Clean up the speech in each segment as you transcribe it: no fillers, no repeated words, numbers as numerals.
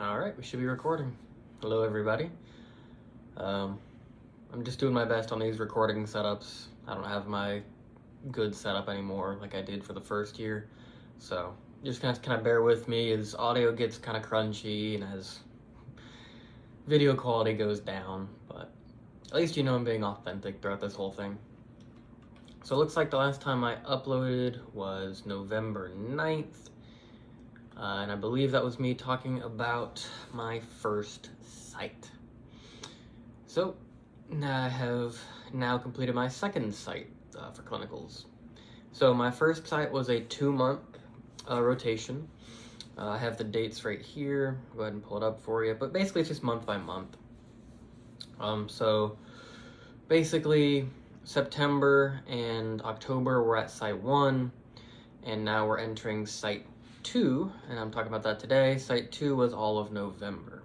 All right, we should be recording. Hello, everybody. I'm just doing my best on these recording setups. I don't have my good setup anymore like I did for the first year, so just kind of bear with me as audio gets kind of crunchy and as video quality goes down, but at least you know I'm being authentic throughout this whole thing. So it looks like the last time I uploaded was November 9th. And I believe that was me talking about my first site. So I have now completed my second site for clinicals. So my first site was a 2-month rotation. I have the dates right here. Go ahead and pull it up for you. But basically it's just month by month. So basically September and October we're at site 1, and now we're entering site 2, and I'm talking about that today. Site 2 was all of November.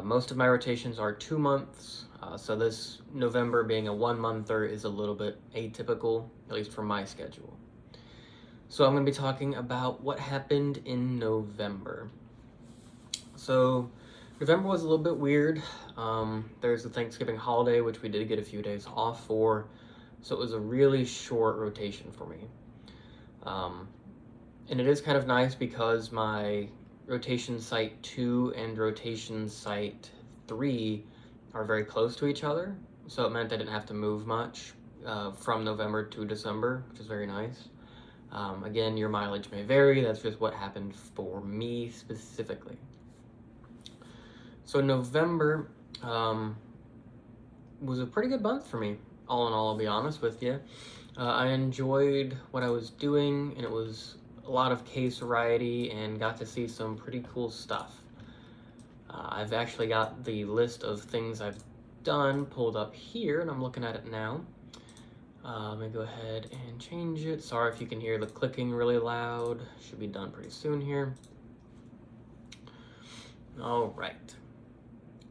Most of my rotations are 2 months, so this November being a 1-monther is a little bit atypical, at least for my schedule. So I'm going to be talking about what happened in November. So November was a little bit weird. There's the Thanksgiving holiday, which we did get a few days off for, so it was a really short rotation for me. And it is kind of nice because my rotation site 2 and rotation site 3 are very close to each other. So it meant I didn't have to move much from November to December, which is very nice. Again, your mileage may vary. That's just what happened for me specifically. So November was a pretty good month for me. All in all, I'll be honest with you. I enjoyed what I was doing, and it was a lot of case variety and got to see some pretty cool stuff. I've actually got the list of things I've done pulled up here, and I'm looking at it now. Let me go ahead and change it. Sorry if you can hear the clicking really loud. Should be done pretty soon here. All right.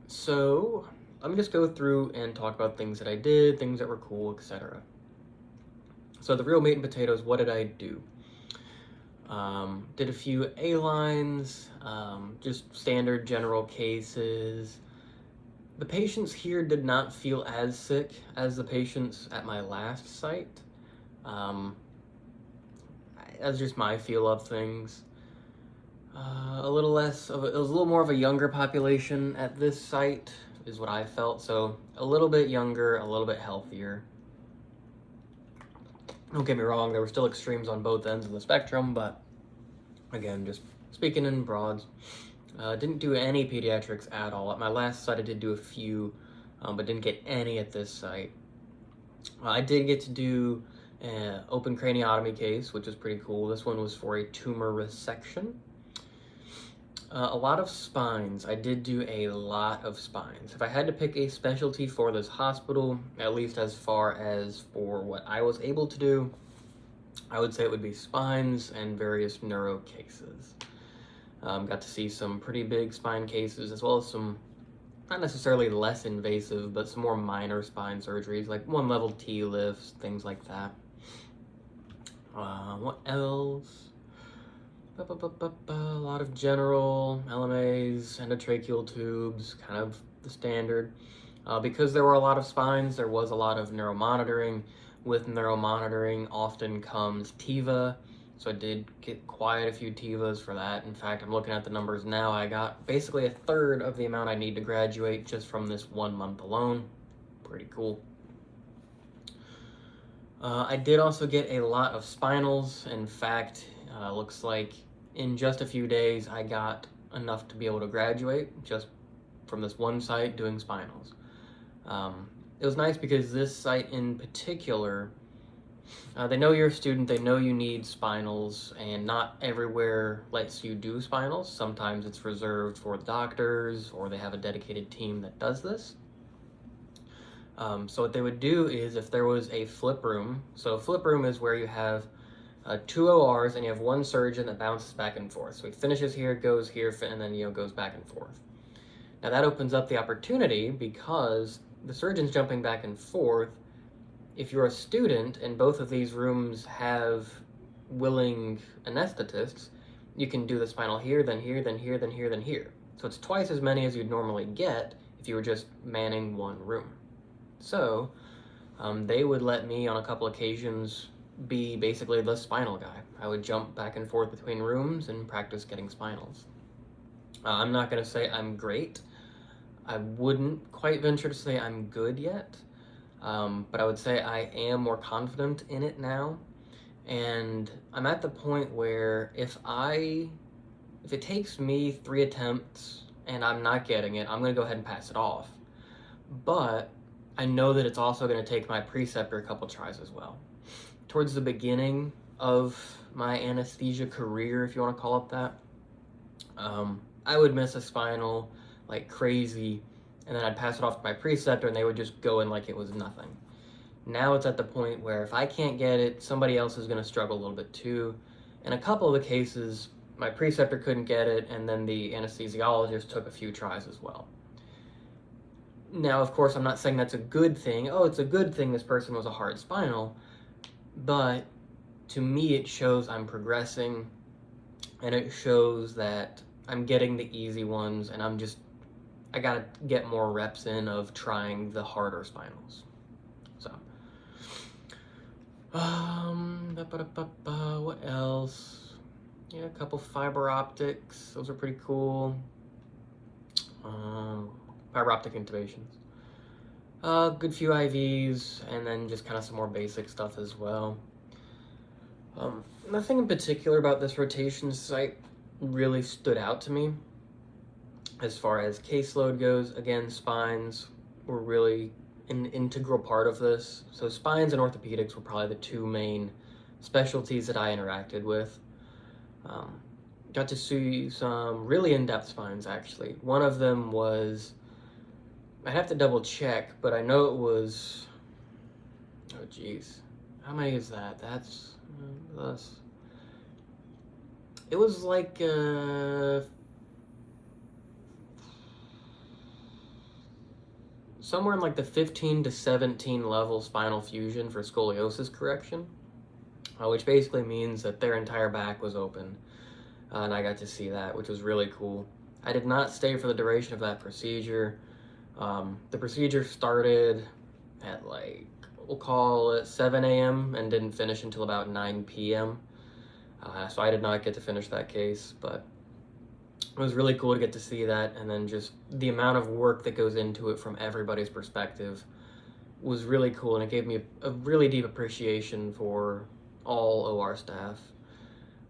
So let me just go through and talk about things that I did, things that were cool, etc. So the real meat and potatoes, what did I do? Did a few A-lines, just standard general cases. The patients here did not feel as sick as the patients at my last site. That's just my feel of things. It was a little more of a younger population at this site, is what I felt. So a little bit younger, a little bit healthier. Don't get me wrong, there were still extremes on both ends of the spectrum, but again, just speaking in broads. Didn't do any pediatrics at all. At my last site, I did do a few, but didn't get any at this site. I did get to do an open craniotomy case, which is pretty cool. This one was for a tumor resection. A lot of spines. I did do a lot of spines. If I had to pick a specialty for this hospital, at least as far as for what I was able to do, I would say it would be spines and various neuro cases. Got to see some pretty big spine cases, as well as some not necessarily less invasive, but some more minor spine surgeries, like 1-level T lifts, things like that. What else? A lot of general LMAs, endotracheal tubes, kind of the standard. Because there were a lot of spines, there was a lot of neuromonitoring. With neuromonitoring often comes TIVA, so I did get quite a few TIVAs for that. In fact, I'm looking at the numbers now. I got basically a third of the amount I need to graduate just from this 1 month alone. Pretty cool. I did also get a lot of spinals. In fact, looks like in just a few days, I got enough to be able to graduate just from this one site doing spinals. It was nice because this site in particular, they know you're a student, they know you need spinals, and not everywhere lets you do spinals. Sometimes it's reserved for doctors, or they have a dedicated team that does this. So what they would do is if there was a flip room, so a flip room is where you have 2 ORs and you have 1 surgeon that bounces back and forth. So he finishes here, goes here, and then goes back and forth. Now that opens up the opportunity because the surgeon's jumping back and forth. If you're a student and both of these rooms have willing anesthetists, you can do the spinal here, then here, then here, then here, then here. So it's twice as many as you'd normally get if you were just manning one room. So they would let me on a couple occasions be basically the spinal guy. I would jump back and forth between rooms and practice getting spinals. I'm not going to say I'm great. I wouldn't quite venture to say I'm good yet, but I would say I am more confident in it now. And I'm at the point where if it takes me 3 attempts and I'm not getting it, I'm going to go ahead and pass it off. But I know that it's also going to take my preceptor a couple tries as well. Towards the beginning of my anesthesia career, if you want to call it that, I would miss a spinal like crazy, and then I'd pass it off to my preceptor and they would just go in like it was nothing. Now it's at the point where if I can't get it, somebody else is going to struggle a little bit too. In a couple of the cases, my preceptor couldn't get it, and then the anesthesiologist took a few tries as well. Now, of course, I'm not saying that's a good thing. Oh, it's a good thing this person was a hard spinal, but to me it shows I'm progressing, and it shows that I'm getting the easy ones, and I gotta get more reps in of trying the harder spinals. So, what else? Yeah, a couple fiber optics. Those are pretty cool. Fiber optic intubations. Good few IVs, and then just kind of some more basic stuff as well. Nothing in particular about this rotation site really stood out to me. As far as caseload goes, again, spines were really an integral part of this. So spines and orthopedics were probably the two main specialties that I interacted with. Got to see some really in-depth spines, actually. One of them was, I'd have to double check, but I know it was, oh geez, how many is that? That's less. It was like somewhere in like the 15 to 17 level spinal fusion for scoliosis correction, which basically means that their entire back was open, and I got to see that, which was really cool. I did not stay for the duration of that procedure. The procedure started at like, we'll call it 7 a.m. and didn't finish until about 9 p.m. So I did not get to finish that case, but it was really cool to get to see that, and then just the amount of work that goes into it from everybody's perspective was really cool, and it gave me a really deep appreciation for all OR staff.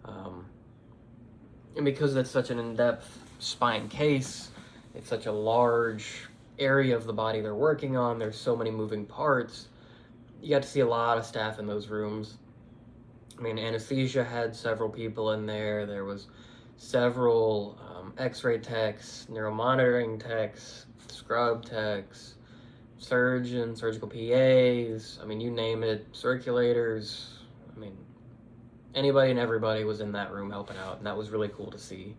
And because it's such an in-depth spine case, it's such a large area of the body they're working on, there's so many moving parts, you got to see a lot of staff in those rooms. I mean, anesthesia had several people in there. There was several x-ray techs, neuromonitoring techs, scrub techs, surgeons, surgical PAs, I mean, you name it, circulators. I mean, anybody and everybody was in that room helping out, and that was really cool to see.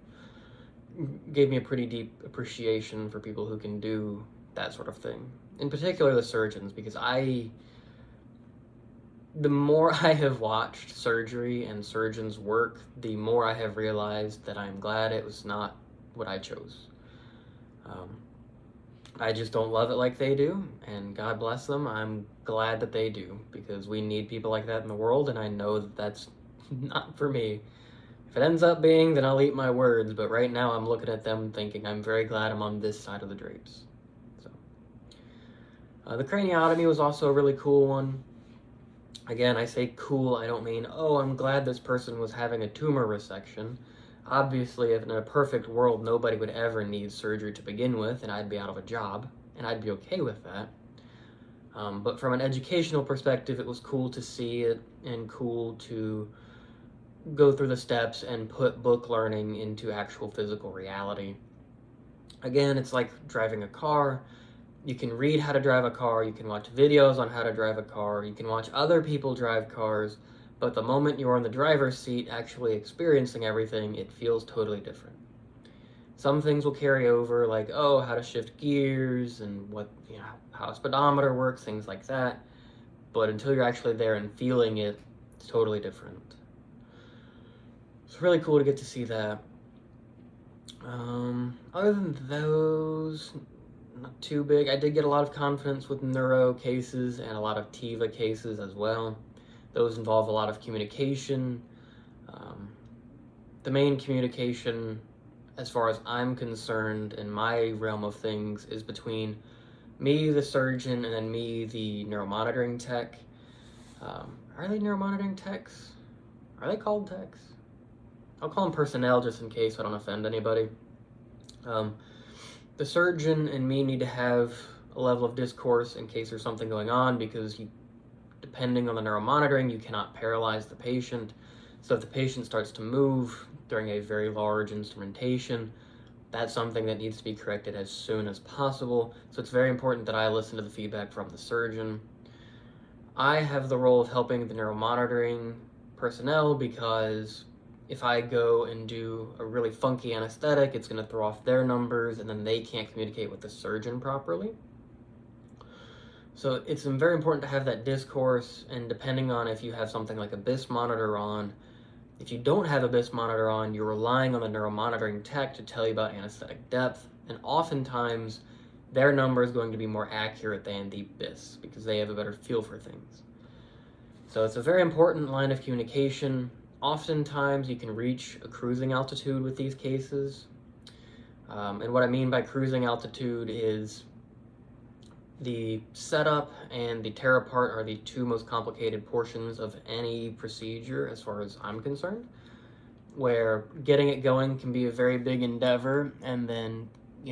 Gave me a pretty deep appreciation for people who can do that sort of thing. In particular, the surgeons, because the more I have watched surgery and surgeons work, the more I have realized that I'm glad it was not what I chose. I just don't love it like they do, and God bless them. I'm glad that they do, because we need people like that in the world, and I know that that's not for me. If it ends up being, then I'll eat my words, but right now I'm looking at them thinking I'm very glad I'm on this side of the drapes. So, the craniotomy was also a really cool one. Again, I say cool, I don't mean, oh, I'm glad this person was having a tumor resection. Obviously, if in a perfect world, nobody would ever need surgery to begin with, and I'd be out of a job, and I'd be okay with that. But from an educational perspective, it was cool to see it, and cool to go through the steps and put book learning into actual physical reality. Again, it's like driving a car. You can read how to drive a car, you can watch videos on how to drive a car, you can watch other people drive cars, but the moment you're in the driver's seat actually experiencing everything, it feels totally different. Some things will carry over, like, oh, how to shift gears and how a speedometer works, things like that, but until you're actually there and feeling it, it's totally different. It's really cool to get to see that. Other than those, not too big. I did get a lot of confidence with neuro cases and a lot of TIVA cases as well. Those involve a lot of communication. Um, the main communication, as far as I'm concerned, in my realm of things, is between me, the surgeon, and then me, the neuromonitoring tech. Are they neuromonitoring techs? Are they called techs? I'll call them personnel just in case I don't offend anybody. The surgeon and me need to have a level of discourse in case there's something going on, because depending on the neuromonitoring, you cannot paralyze the patient. So if the patient starts to move during a very large instrumentation, that's something that needs to be corrected as soon as possible. So it's very important that I listen to the feedback from the surgeon. I have the role of helping the neuromonitoring personnel, because if I go and do a really funky anesthetic, it's going to throw off their numbers, and then they can't communicate with the surgeon properly. So it's very important to have that discourse, and depending on if you have something like a BIS monitor on, if you don't have a BIS monitor on, you're relying on the neuromonitoring tech to tell you about anesthetic depth, and oftentimes their number is going to be more accurate than the BIS, because they have a better feel for things. So it's a very important line of communication. Oftentimes you can reach a cruising altitude with these cases. And what I mean by cruising altitude is the setup and the tear apart are the two most complicated portions of any procedure as far as I'm concerned, where getting it going can be a very big endeavor, and then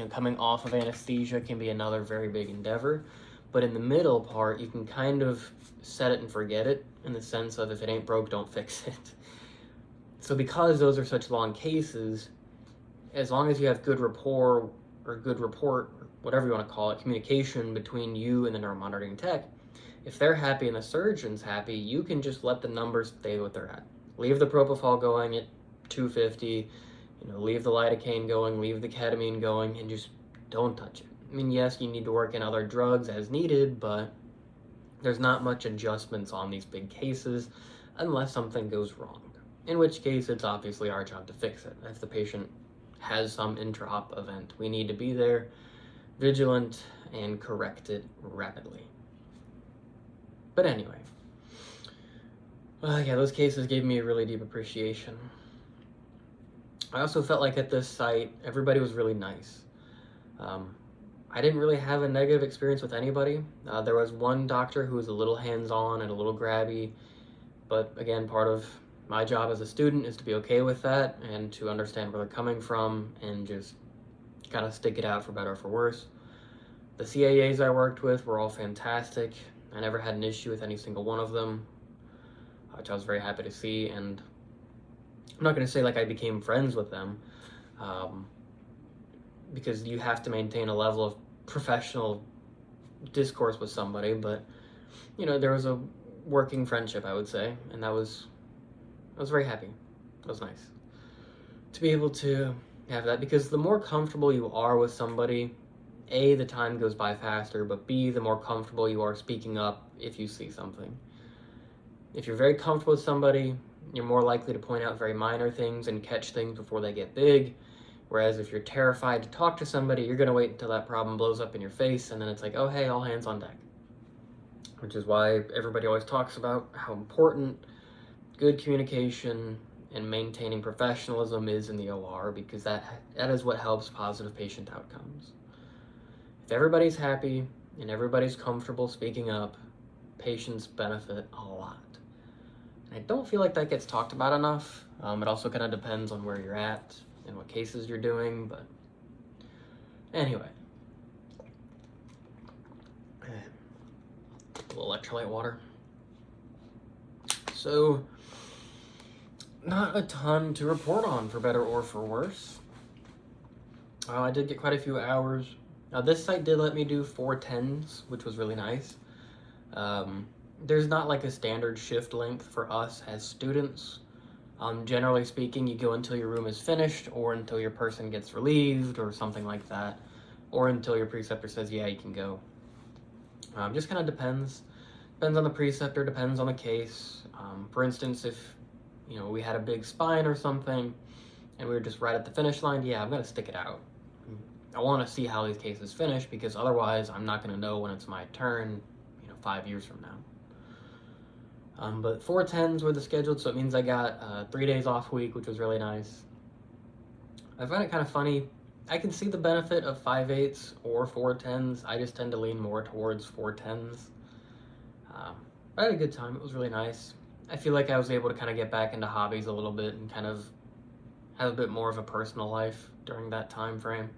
coming off of anesthesia can be another very big endeavor. But in the middle part, you can kind of set it and forget it, in the sense of if it ain't broke, don't fix it. So because those are such long cases, as long as you have good rapport, or good report, or whatever you want to call it, communication between you and the neuromonitoring tech, if they're happy and the surgeon's happy, you can just let the numbers stay what they're at. Leave the propofol going at 250, leave the lidocaine going, leave the ketamine going, and just don't touch it. I mean, yes, you need to work in other drugs as needed, but there's not much adjustments on these big cases unless something goes wrong. In which case, it's obviously our job to fix it. If the patient has some intra-op event, we need to be there, vigilant, and correct it rapidly. But anyway, yeah, those cases gave me a really deep appreciation. I also felt like at this site, everybody was really nice. I didn't really have a negative experience with anybody. There was one doctor who was a little hands-on and a little grabby, but again, part of my job as a student is to be okay with that and to understand where they're coming from and just kind of stick it out for better or for worse. The CAAs I worked with were all fantastic. I never had an issue with any single one of them, which I was very happy to see. And I'm not going to say like I became friends with them, because you have to maintain a level of professional discourse with somebody, but there was a working friendship, I would say, and I was very happy. It was nice to be able to have that, because the more comfortable you are with somebody, A, the time goes by faster, but B, the more comfortable you are speaking up if you see something. If you're very comfortable with somebody, you're more likely to point out very minor things and catch things before they get big. Whereas if you're terrified to talk to somebody, you're going to wait until that problem blows up in your face, and then it's like, oh, hey, all hands on deck. Which is why everybody always talks about how important good communication and maintaining professionalism is in the OR, because that is what helps positive patient outcomes. If everybody's happy and everybody's comfortable speaking up, patients benefit a lot. And I don't feel like that gets talked about enough. It also kind of depends on where you're at and what cases you're doing, but anyway. A little electrolyte water. So, not a ton to report on, for better or for worse. I did get quite a few hours. This site did let me do 410s, which was really nice. There's not like a standard shift length for us as students. Generally speaking, you go until your room is finished, or until your person gets relieved, or something like that, or until your preceptor says, yeah, you can go. Just kind of depends. Depends on the preceptor, depends on the case. For instance, if you know, we had a big spine or something, and we were just right at the finish line, yeah, I'm gonna stick it out. I want to see how these cases finish, because otherwise I'm not gonna know when it's my turn, you know, 5 years from now. But 410s were the scheduled, so it means I got a 3 days off week, which was really nice. I find it kind of funny. I can see the benefit of 5/8s or 410s. I just tend to lean more towards 410s. I had a good time. It was really nice. I feel like I was able to kind of get back into hobbies a little bit and kind of have a bit more of a personal life during that time frame.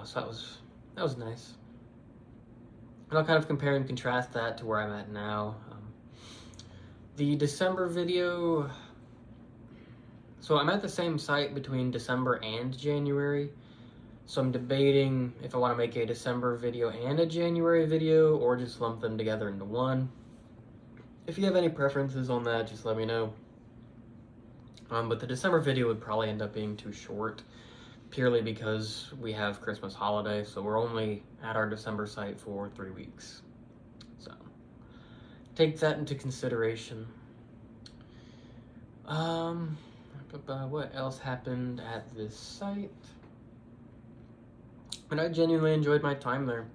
So that was nice. And I'll kind of compare and contrast that to where I'm at now. The December video, so I'm at the same site between December and January. So I'm debating if I want to make a December video and a January video, or just lump them together into one. If you have any preferences on that, just let me know. But the December video would probably end up being too short, purely because we have Christmas holiday, so we're only at our December site for 3 weeks. So take that into consideration. What else happened at this site? And I genuinely enjoyed my time there.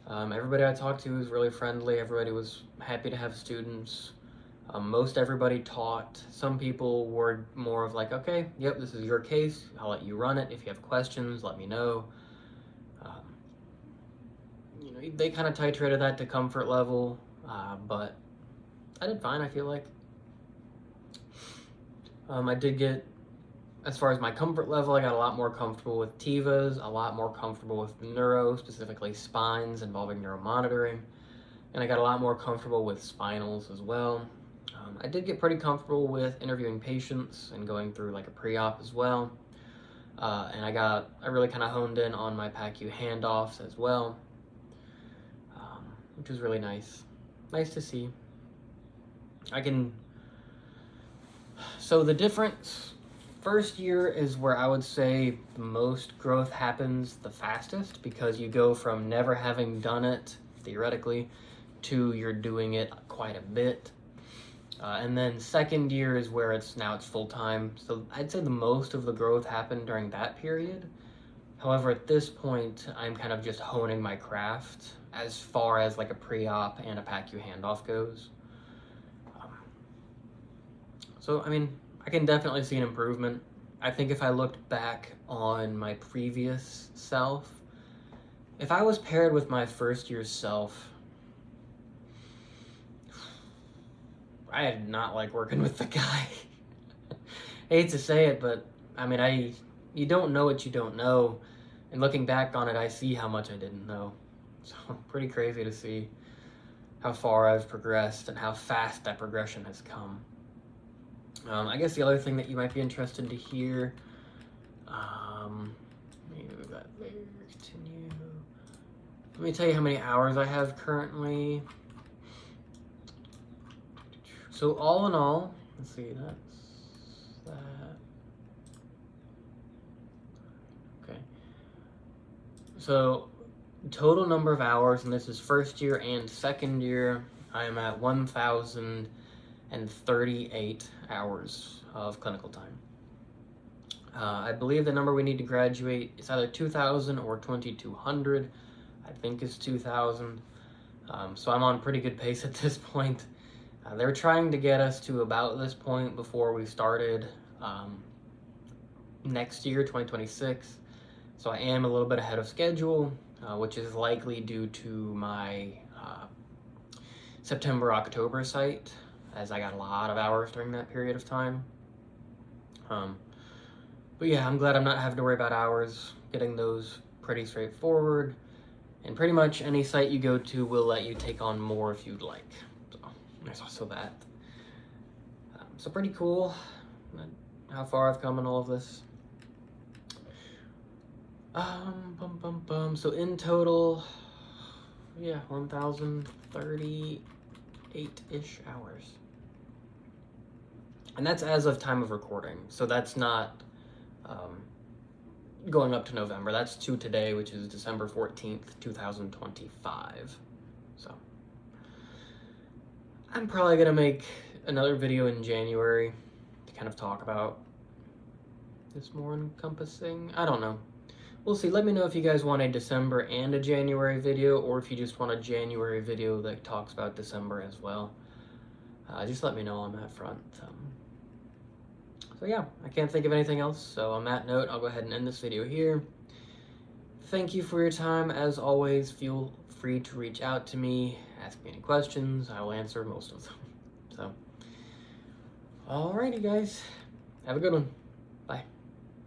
Everybody I talked to was really friendly. Everybody was happy to have students. Most everybody taught. Some people were more of like, okay, yep, this is your case. I'll let you run it. If you have questions, let me know. You know, they kind of titrated that to comfort level, but I did fine, I feel like. I did get, as far as my comfort level, I got a lot more comfortable with TIVAs, a lot more comfortable with neuro, specifically spines involving neuromonitoring, and I got a lot more comfortable with spinals as well. I did get pretty comfortable with interviewing patients and going through like a pre-op as well. And I really kind of honed in on my PACU handoffs as well, which was really nice. Nice to see. So the difference, first year is where I would say the most growth happens the fastest, because you go from never having done it, theoretically, to you're doing it quite a bit. And then second year is where it's full-time. So I'd say the most of the growth happened during that period. However, at this point, I'm kind of just honing my craft as far as like a pre-op and a PACU handoff goes. So, I mean, I can definitely see an improvement. I think if I looked back on my previous self, if I was paired with my first year self, I did not like working with the guy. I hate to say it, but I mean, you don't know what you don't know. And looking back on it, I see how much I didn't know. So pretty crazy to see how far I've progressed and how fast that progression has come. I guess the other thing that you might be interested to hear, maybe move that there, continue. Let me tell you how many hours I have currently. So all in all, let's see, that's that. Okay. So total number of hours, and this is first year and second year, I am at 1,038 hours of clinical time. I believe the number we need to graduate is either 2,000 or 2,200. I think it's 2,000. So I'm on pretty good pace at this point. They're trying to get us to about this point before we started next year, 2026. So I am a little bit ahead of schedule, which is likely due to my September-October site, as I got a lot of hours during that period of time. But yeah, I'm glad I'm not having to worry about hours, getting those pretty straightforward. And pretty much any site you go to will let you take on more if you'd like. So there's also that. So pretty cool how far I've come in all of this. So in total, yeah, 1,038-ish hours. And that's as of time of recording. So that's not going up to November. That's to today, which is December 14th, 2025. So I'm probably gonna make another video in January to kind of talk about this more encompassing. I don't know. We'll see. Let me know if you guys want a December and a January video, or if you just want a January video that talks about December as well. Just let me know on that front. So yeah, I can't think of anything else. So on that note, I'll go ahead and end this video here. Thank you for your time. As always, feel free to reach out to me, ask me any questions. I will answer most of them. So, alrighty guys, have a good one.